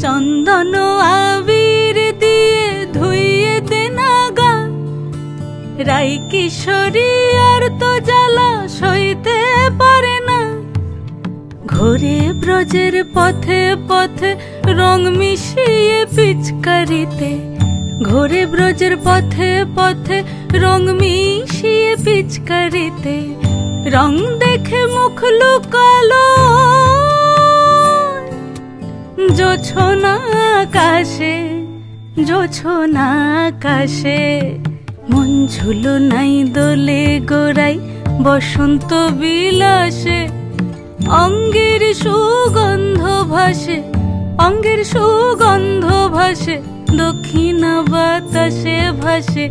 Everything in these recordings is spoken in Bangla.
চন্দন আবির দিয়ে ধুইয়ে দে না গা, রাই কিশোরী আর তো জ্বালা সইতে পারে না। ঘোরে ব্রজের পথে পথে রং মিশিয়ে পিচকারিতে, ঘোরে ব্রজের পথে পথে রং মিশিয়ে পিচকারিতে, রং দেখে মুখ লুকালো জোছনা আকাশে, জোছনা আকাশে। মন ঝুলো নাই দোলে গোড়াই বসন্ত বিলাসে, অঙ্গের সুগন্ধ ভাসে, অঙ্গের সুগন্ধ ভাসে, দক্ষিণা বাতাসে ভাসে,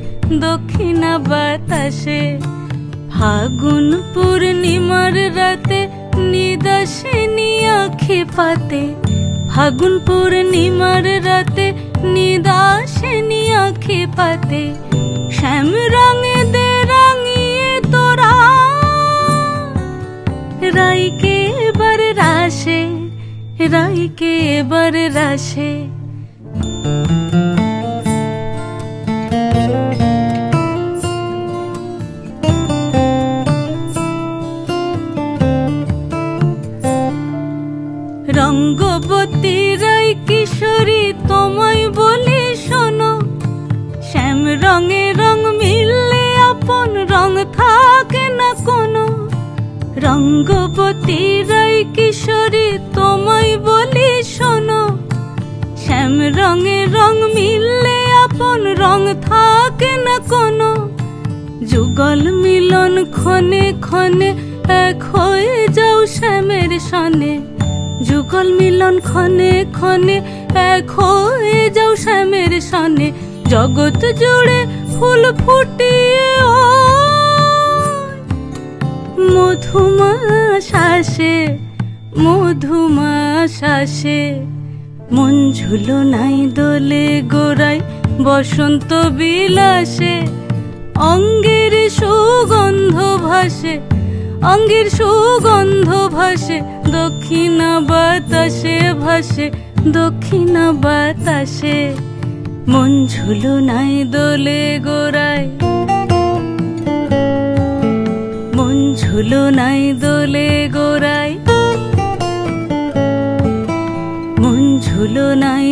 দক্ষিণা বাতাসে। ফাগুন পূর্ণিমার রাতে নিদাসিনী আঁখি পাতে, ফাগুন পূর্ণিমার রাতে নিদাসিনী আঁখি পাতে। শ্যাম রঙে দে রাঙিয়ে তোরা রাইকে এবার রাশে, রাইকে এবার রাশে। রঙ্গবতী রাই কিশোরী তোমায় বলি শোনো, শ্যাম রঙে রং মিললে আপন রং থাকে না কোনো। রঙ্গবতী রাই কিশোরী তোমায় বলি শোনো, শ্যাম রঙে রং মিললে আপন রং থাকে না কোনো। যুগল মিলন ক্ষণে ক্ষণে এক হয়ে যাও শ্যামের সনে, যুগল মিলন ক্ষণে ক্ষণে এক হয়ে যাও শ্যামের সনে। জগৎ জুড়ে ফুল ফুটিয়ে মধুমাশাসে, মধুমাশাসে। মন ঝুলো নাই দোলে গোড়াই বসন্ত বিলাসে, অঙ্গের সুগন্ধ ভাসে, অঙ্গের সুগন্ধ ভাসে, দক্ষিণা বাতাসে ভাসে, দক্ষিণা বাতাসে। মন ঝুলো নাই দোলে গোড়ায়, মন ঝুলো নাই দোলে গোড়ায়, মন ঝুলো নাই